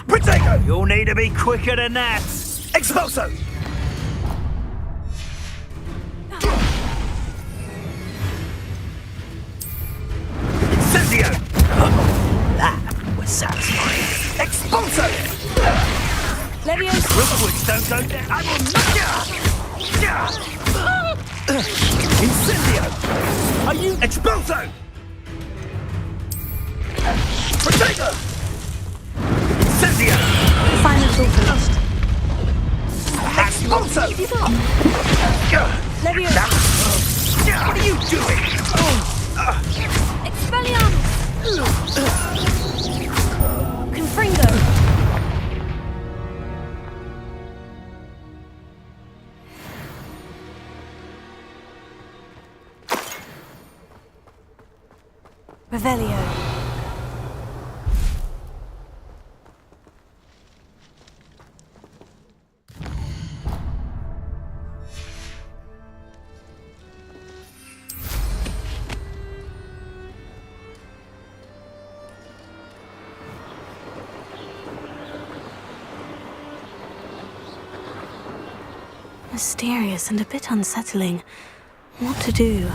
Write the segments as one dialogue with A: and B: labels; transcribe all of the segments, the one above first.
A: Protego!
B: You'll need to be quicker than that.
A: Expulso! Incendio!
B: That was satisfying.
A: Expulso!
C: Leviosa!
B: Rookwards don't go down. I will
A: Incendio!
B: Are you...
A: Expulso! Protego! Incendio!
C: Silence also.
A: Expulso!
C: Leviosa!
A: What are you doing?
C: Expelliarmus! Confringo! Revelio. Mysterious and a bit unsettling. What to do?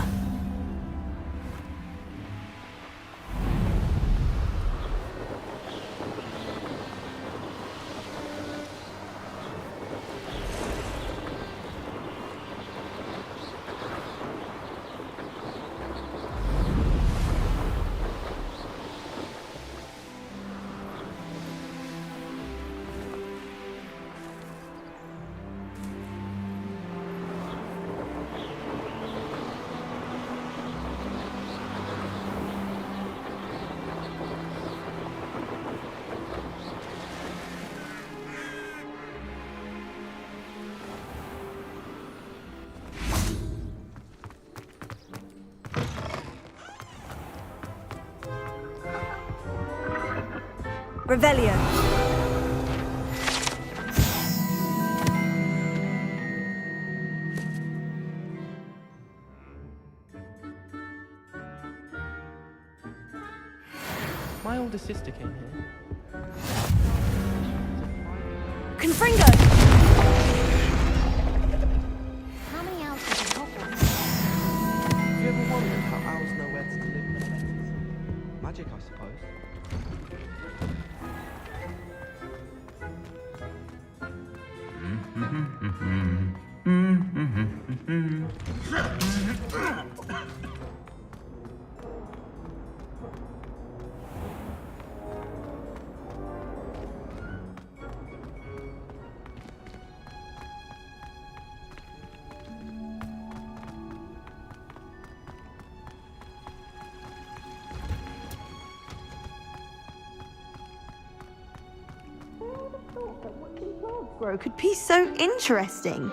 C: Revelio.
D: My older sister came here.
C: Confringo!
E: How many owls is in Hogwarts?
D: Have you ever wondered how owls know where to deliver their letters? Magic, I suppose.
F: Grow could be so interesting.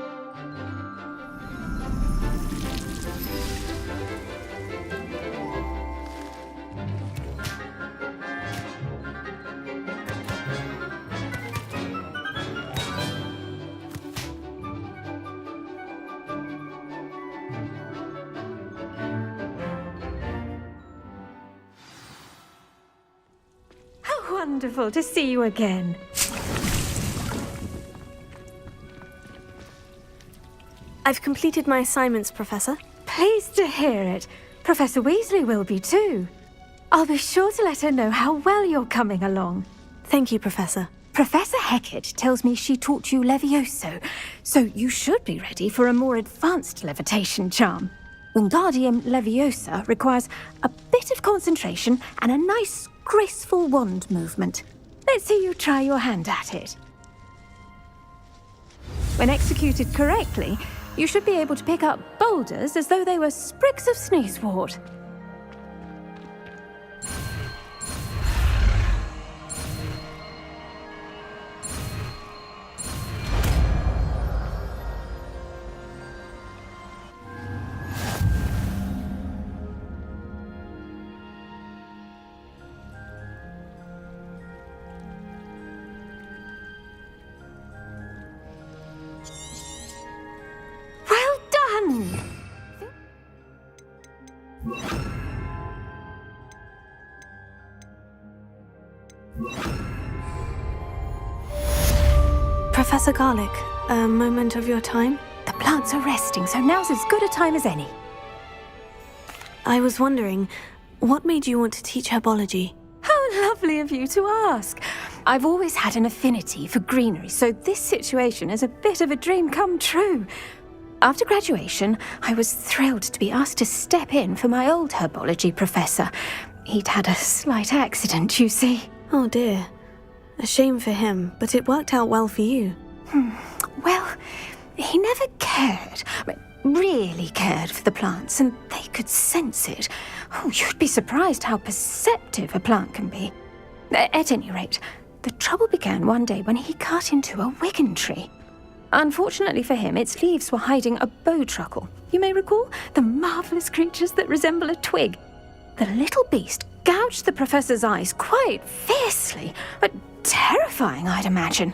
G: How wonderful to see you again.
C: I've completed my assignments, Professor.
G: Pleased to hear it. Professor Weasley will be too. I'll be sure to let her know how well you're coming along.
C: Thank you, Professor.
G: Professor Hecat tells me she taught you Levioso, so you should be ready for a more advanced levitation charm. Wingardium Leviosa requires a bit of concentration and a nice, graceful wand movement. Let's see you try your hand at it. When executed correctly, you should be able to pick up boulders as though they were sprigs of sneezewort. Well done!
C: Professor Garlic, a moment of your time?
G: The plants are resting, so now's as good a time as any.
C: I was wondering, what made you want to teach herbology?
G: How lovely of you to ask. I've always had an affinity for greenery, so this situation is a bit of a dream come true. After graduation, I was thrilled to be asked to step in for my old herbology professor. He'd had a slight accident, you see.
C: Oh dear. A shame for him, but it worked out well for you.
G: Well, he never cared, really cared for the plants, and they could sense it. Oh, you'd be surprised how perceptive a plant can be. At any rate, the trouble began one day when he cut into a wigan tree. Unfortunately for him, its leaves were hiding a bowtruckle. You may recall the marvellous creatures that resemble a twig. The little beast gouged the professor's eyes quite fiercely, but terrifying, I'd imagine.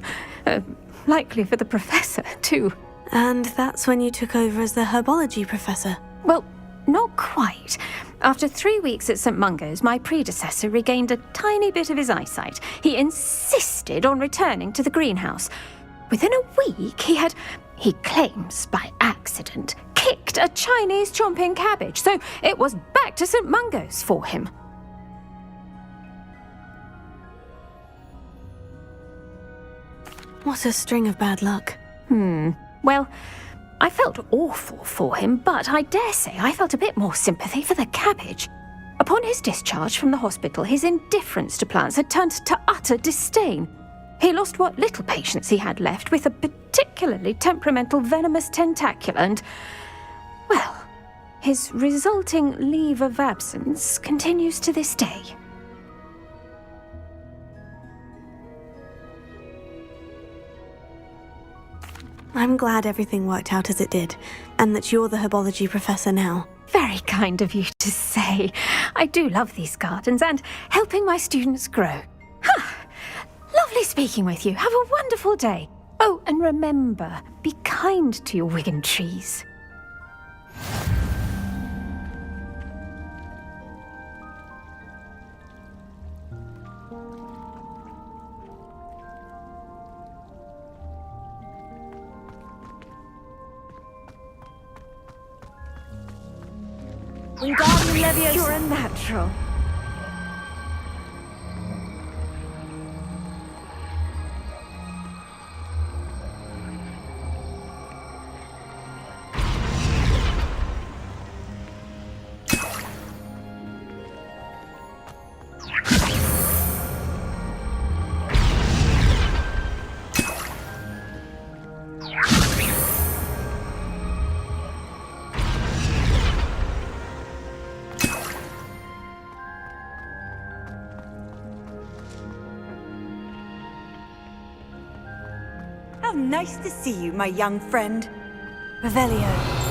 G: Likely for the professor, too.
C: And that's when you took over as the herbology professor?
G: Well, not quite. After 3 weeks at St. Mungo's, my predecessor regained a tiny bit of his eyesight. He insisted on returning to the greenhouse. Within a week, he claims by accident, kicked a Chinese chomping cabbage, so it was back to St. Mungo's for him.
C: What a string of bad luck.
G: Well, I felt awful for him, but I dare say I felt a bit more sympathy for the cabbage. Upon his discharge from the hospital, his indifference to plants had turned to utter disdain. He lost what little patience he had left with a particularly temperamental venomous tentacula and, well, his resulting leave of absence continues to this day.
C: I'm glad everything worked out as it did, and that you're the herbology professor now.
G: Very kind of you to say. I do love these gardens and helping my students grow. Lovely speaking with you. Have a wonderful day. Oh, and remember, be kind to your wigan trees.
F: Wingardium Leviosa.
G: You're a natural.
F: How nice to see you, my young friend.
C: Revelio.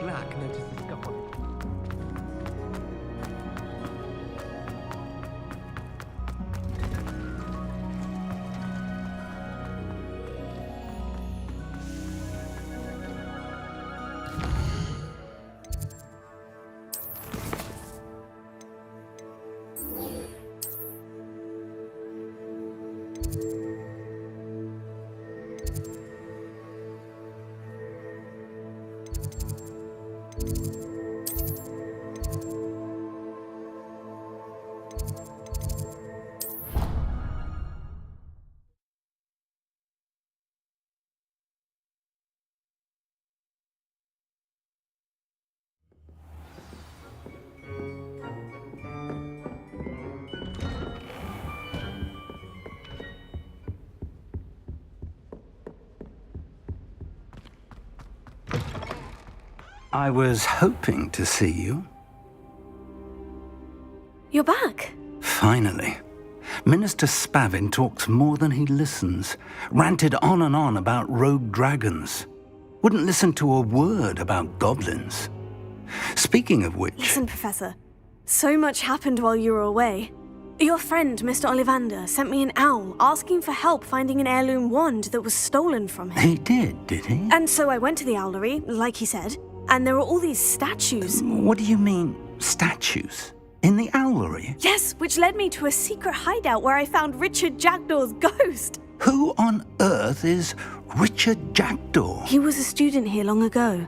D: Black notices gone.
H: I was hoping to see you.
C: You're back.
H: Finally. Minister Spavin talks more than he listens. Ranted on and on about rogue dragons. Wouldn't listen to a word about goblins. Speaking of which...
C: Listen, Professor. So much happened while you were away. Your friend, Mr. Ollivander, sent me an owl asking for help finding an heirloom wand that was stolen from him.
H: He did he?
C: And so I went to the owlery, like he said, and there were all these statues.
H: What do you mean, statues? In the owlery?
C: Yes, which led me to a secret hideout where I found Richard Jackdaw's ghost.
H: Who on earth is Richard Jackdaw?
C: He was a student here long ago.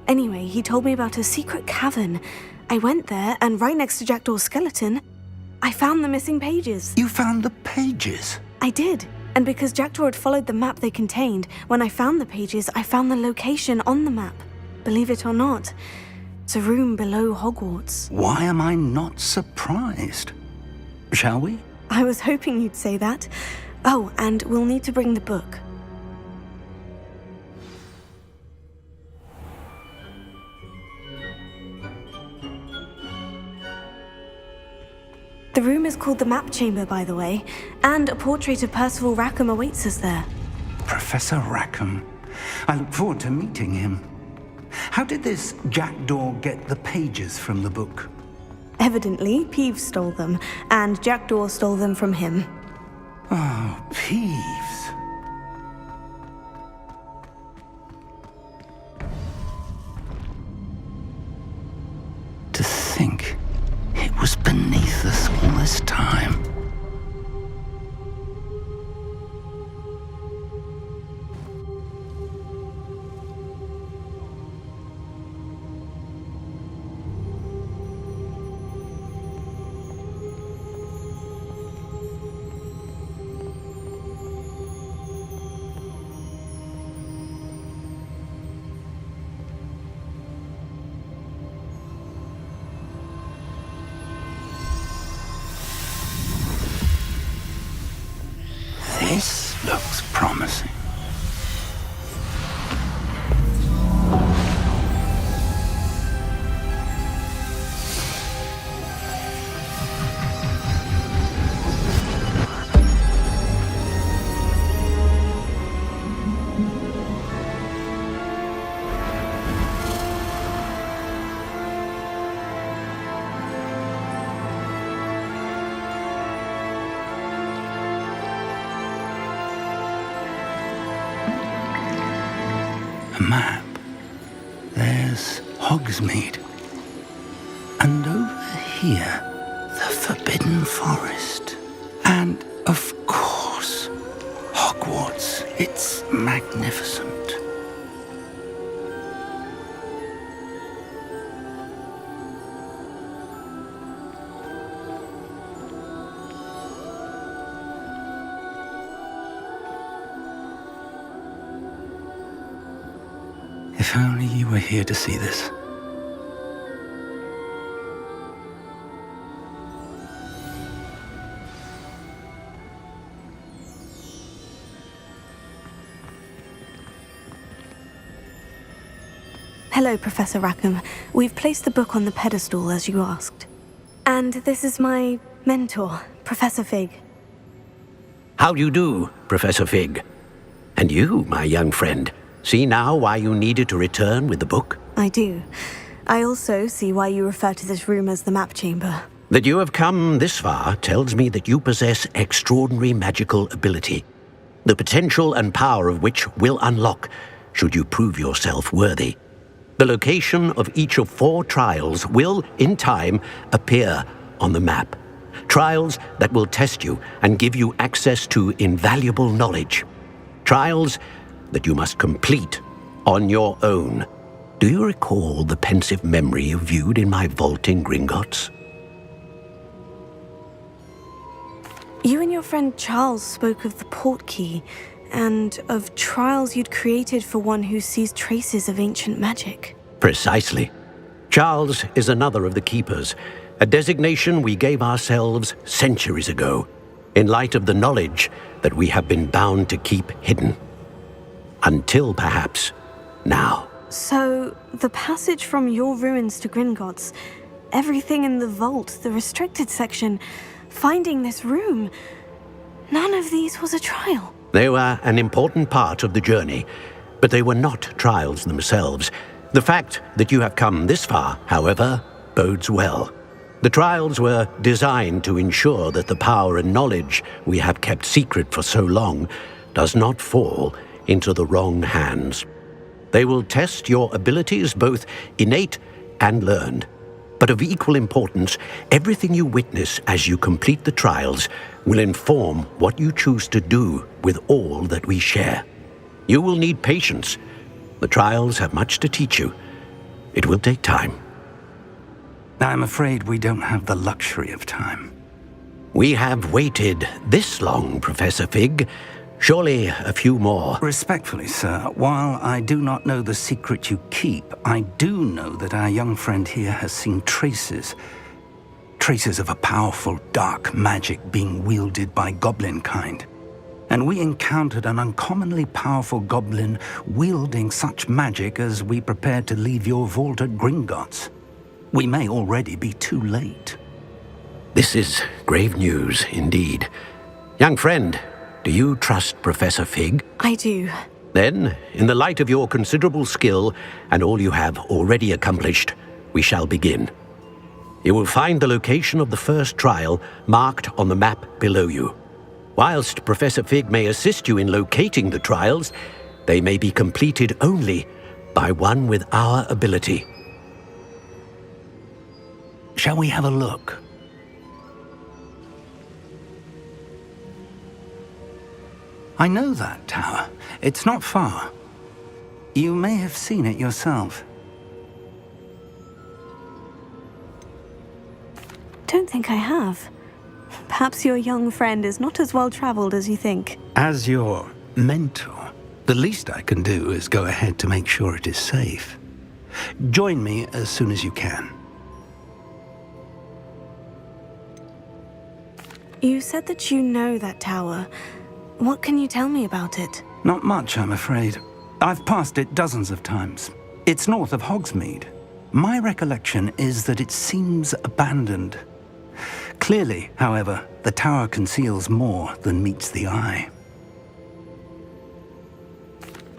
C: Anyway, he told me about a secret cavern. I went there, and right next to Jackdaw's skeleton, I found the missing pages.
H: You found the pages?
C: I did. And because Jackdaw had followed the map they contained, when I found the pages, I found the location on the map. Believe it or not, it's a room below Hogwarts.
H: Why am I not surprised? Shall we?
C: I was hoping you'd say that. Oh, and we'll need to bring the book. The room is called the Map Chamber, by the way, and a portrait of Percival Rackham awaits us there.
H: Professor Rackham. I look forward to meeting him. How did this Jackdaw get the pages from the book?
C: Evidently, Peeves stole them, and Jackdaw stole them from him.
H: Oh, Peeves. To think it was beneath us all this time. This looks promising. A map. There's Hogsmeade. And over here, the Forbidden Forest. And, of course, Hogwarts. It's magnificent. If only you were here to see this.
C: Hello, Professor Rackham. We've placed the book on the pedestal as you asked. And this is my mentor, Professor Fig.
I: How do you do, Professor Fig? And you, my young friend, see now why you needed to return with the book?
C: I do. I also see why you refer to this room as the Map Chamber.
I: That you have come this far tells me that you possess extraordinary magical ability, the potential and power of which will unlock should you prove yourself worthy. The location of each of 4 trials will, in time, appear on the map. Trials that will test you and give you access to invaluable knowledge. Trials that you must complete on your own. Do you recall the pensive memory you viewed in my vault in Gringotts?
C: You and your friend Charles spoke of the portkey, and of trials you'd created for one who sees traces of ancient magic.
I: Precisely. Charles is another of the Keepers, a designation we gave ourselves centuries ago, in light of the knowledge that we have been bound to keep hidden. Until perhaps now.
C: So, the passage from your ruins to Gringotts, everything in the vault, the restricted section, finding this room, none of these was a trial.
I: They were an important part of the journey, but they were not trials themselves. The fact that you have come this far, however, bodes well. The trials were designed to ensure that the power and knowledge we have kept secret for so long does not fall into the wrong hands. They will test your abilities, both innate and learned. But of equal importance, everything you witness as you complete the trials will inform what you choose to do with all that we share. You will need patience. The trials have much to teach you. It will take time.
H: I'm afraid we don't have the luxury of time.
I: We have waited this long, Professor Fig. Surely a few more.
H: Respectfully, sir, while I do not know the secret you keep, I do know that our young friend here has seen traces of a powerful dark magic being wielded by goblin kind. And we encountered an uncommonly powerful goblin wielding such magic as we prepared to leave your vault at Gringotts. We may already be too late.
I: This is grave news indeed. Young friend, do you trust Professor Fig?
C: I do.
I: Then, in the light of your considerable skill and all you have already accomplished, we shall begin. You will find the location of the first trial marked on the map below you. Whilst Professor Fig may assist you in locating the trials, they may be completed only by one with our ability.
H: Shall we have a look? I know that tower. It's not far. You may have seen it yourself.
C: Don't think I have. Perhaps your young friend is not as well traveled as you think.
H: As your mentor, the least I can do is go ahead to make sure it is safe. Join me as soon as you can.
C: You said that you know that tower. What can you tell me about it?
H: Not much, I'm afraid. I've passed it dozens of times. It's north of Hogsmeade. My recollection is that it seems abandoned. Clearly, however, the tower conceals more than meets the eye.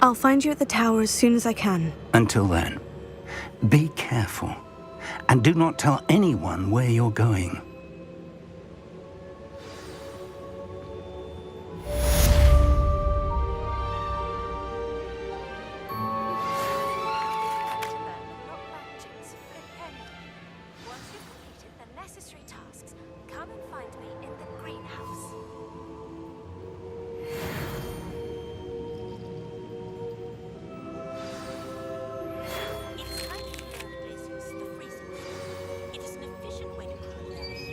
C: I'll find you at the tower as soon as I can.
H: Until then, be careful, and do not tell anyone where you're going.
E: It is an efficient way to cool down a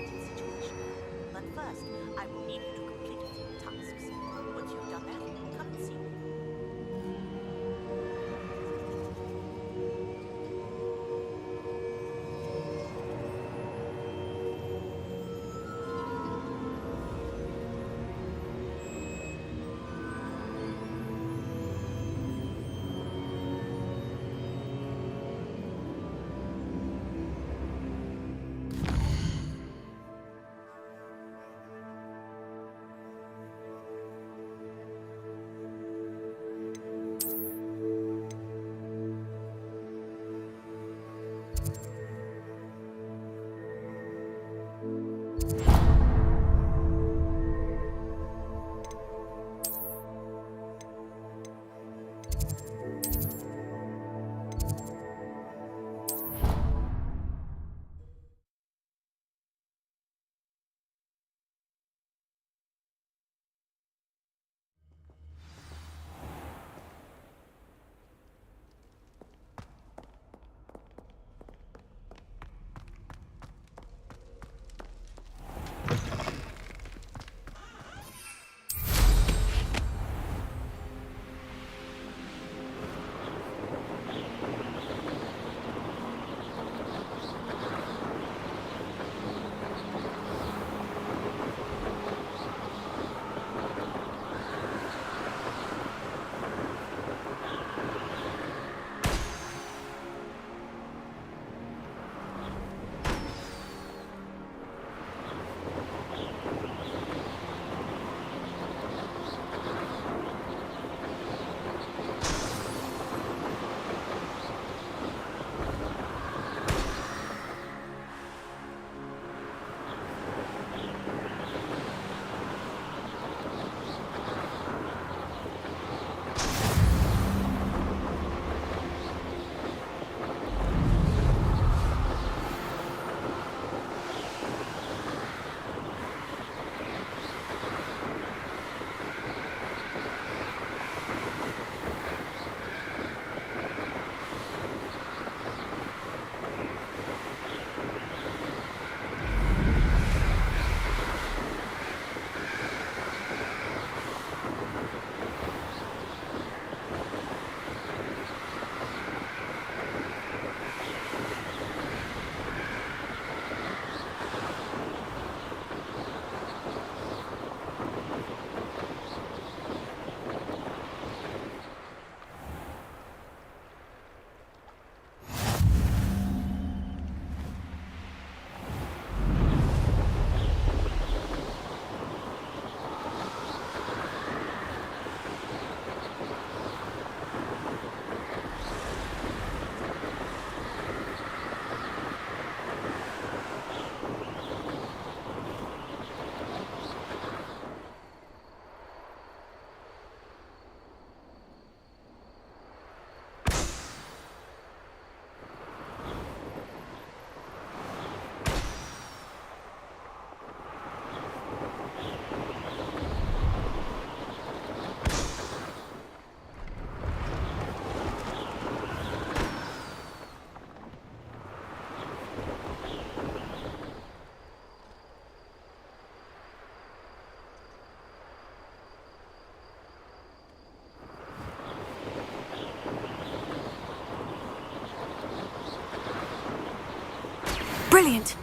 C: Brilliant.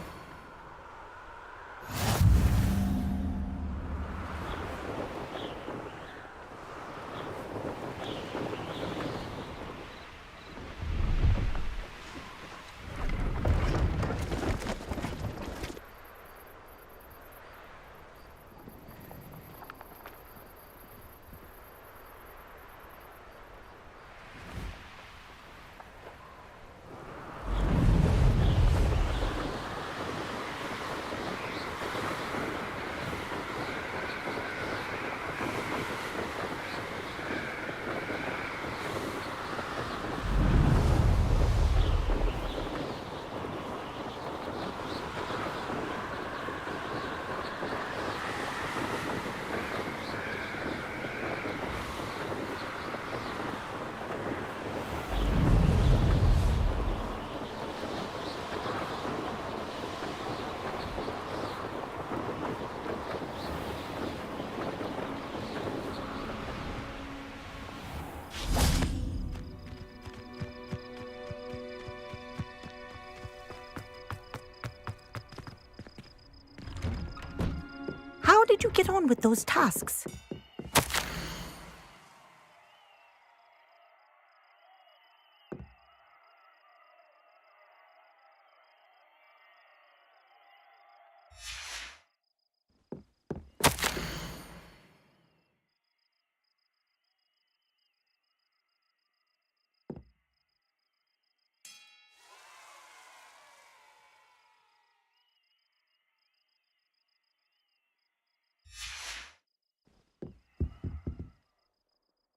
J: How did you get on with those tasks?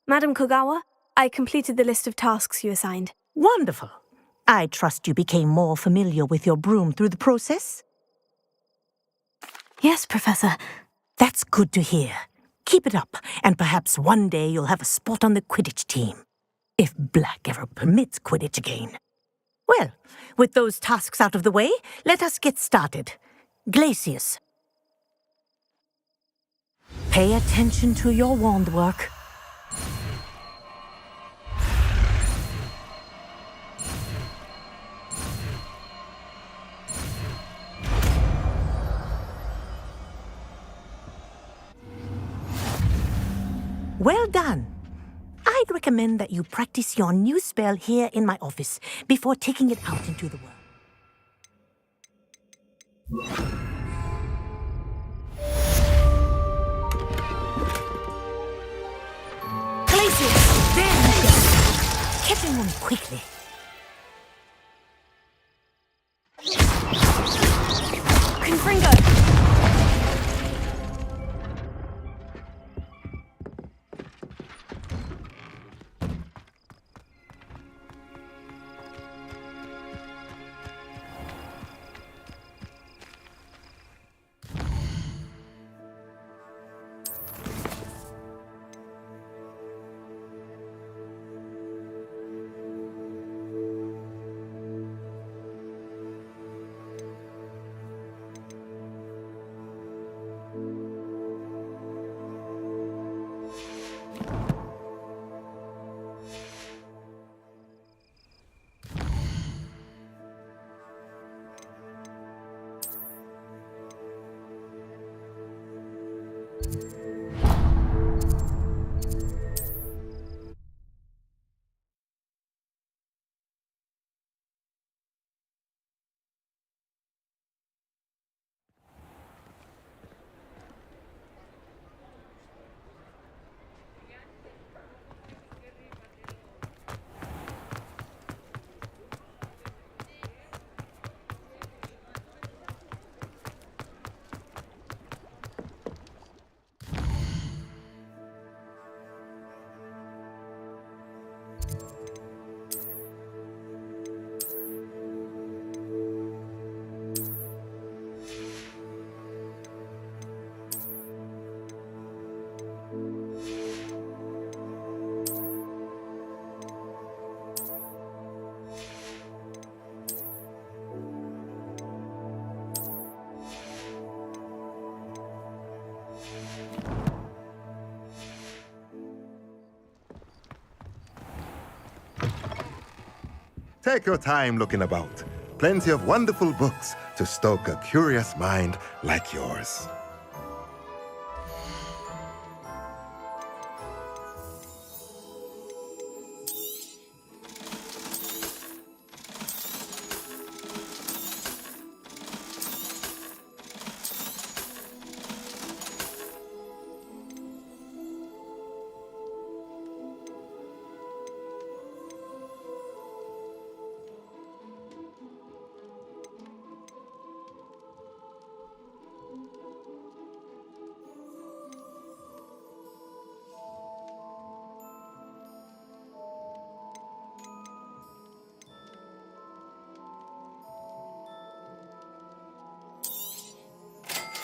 C: Madam Kogawa, I completed the list of tasks you assigned.
J: Wonderful. I trust you became more familiar with your broom through the process?
C: Yes, Professor.
J: That's good to hear. Keep it up, and perhaps one day you'll have a spot on the Quidditch team. If Black ever permits Quidditch again. Well, with those tasks out of the way, let us get started. Glacius. Pay attention to your wand work. Well done. I'd recommend that you practice your new spell here in my office before taking it out into the world. Glacius! There you go! Catching on quickly.
C: Confringo!
K: Take your time looking about. plenty of wonderful books to stoke a curious mind like yours.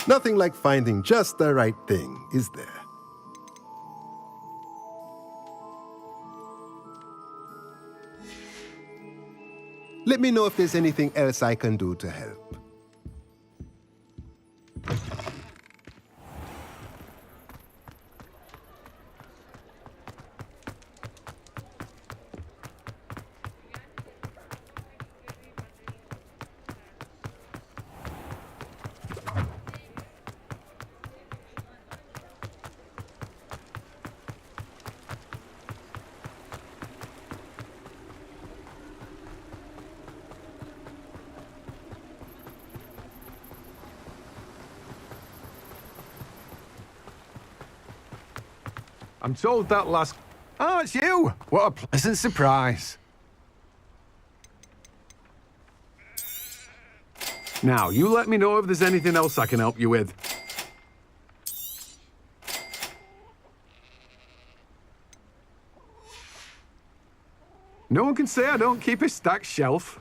K: Nothing like finding just the right thing, is there? Let me know if there's anything else I can do to help.
L: I'm told that last... Oh, it's you! What a pleasant surprise. Now, you let me know if there's anything else I can help you with. No one can say I don't keep a stacked shelf.